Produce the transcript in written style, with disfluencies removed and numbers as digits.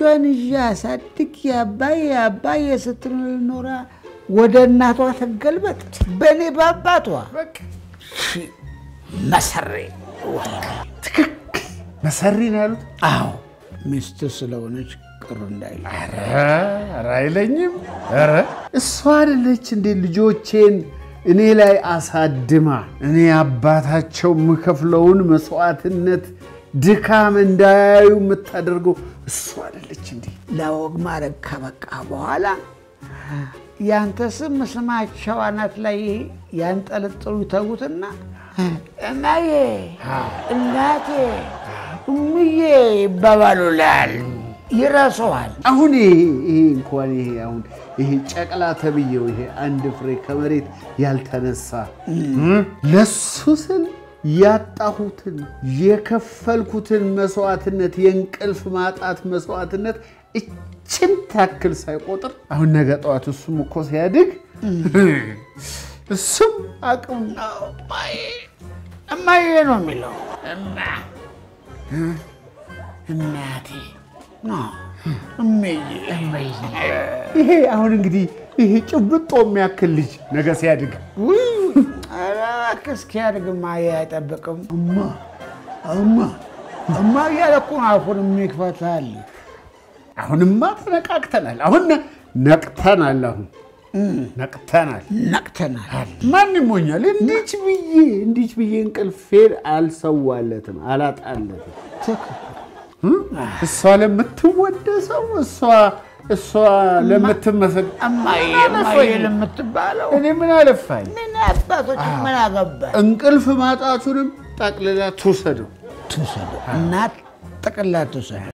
ልጆቿን ያሳድግ ያባዬ ስትኖር ኖራ ወደ እናቷ ተገልበጥ በኔ ባባቷ በቃ መሰሪ ትክክል መሰሪ ነው ያሉት አዎ ሚስት ስለሆነች ቅር እንዳይል ኧረ አይለኝም ኧረ እሷ አይደለች እንዴ ልጆቼን እኔ ላይ አሳድማ እኔ አባታቸው ምከፍለውን መስዋዕትነት ድካም እንዳያዩ የምታደርገው እሷ አይደለች እንዴ ለወግ ማረግ ከበቃ በኋላ ያንተ ስም ስማቸው አናት ላይ ያንጠለጥሉ ተውትና እናዬ እናቴ እምዬ ይባባሉላል ይራሷል አሁን ይሄ እንኳን ይሄ አሁን ይሄ ጨቅላ ተብየው ይሄ አንድ ፍሬ ከመሬት ያልተነሳ ለሱ ስል ያጣሁትን የከፈልኩትን መስዋዕትነት የእንቅልፍ ማጣት መስዋዕትነት እቺን ታክል ሳይቆጥር አሁን ነገ ጧት እሱም እኮ ሲያድግ እሱም አቅም እማዬ ነው የሚለው እናቴ ነው እምዬ ይሄ አሁን እንግዲህ ይሄ ጭብጦ የሚያክል ልጅ ነገ ሲያድግ እስኪያድግማ አይጠብቅም እማ እያለኩ አፉን የሚክፈታል አሁንማ ተነቃቅተናል አሁን ነቅተናል አሁን ነቅተናል ማን ይሞኛል እንዲች ብዬ እንቅልፌን አልሰዋለትም አላጣለትም እሷ ለምትወደሰው እሷ ለምትመሰግ እማዬ ለምትባለው እኔ ምን አለፋኝ ምን አባቶች ምን አገባ እንቅልፍ ማጣቱንም ጠቅልላ ትውሰደው እናት ጠቅልላ ትውሰደው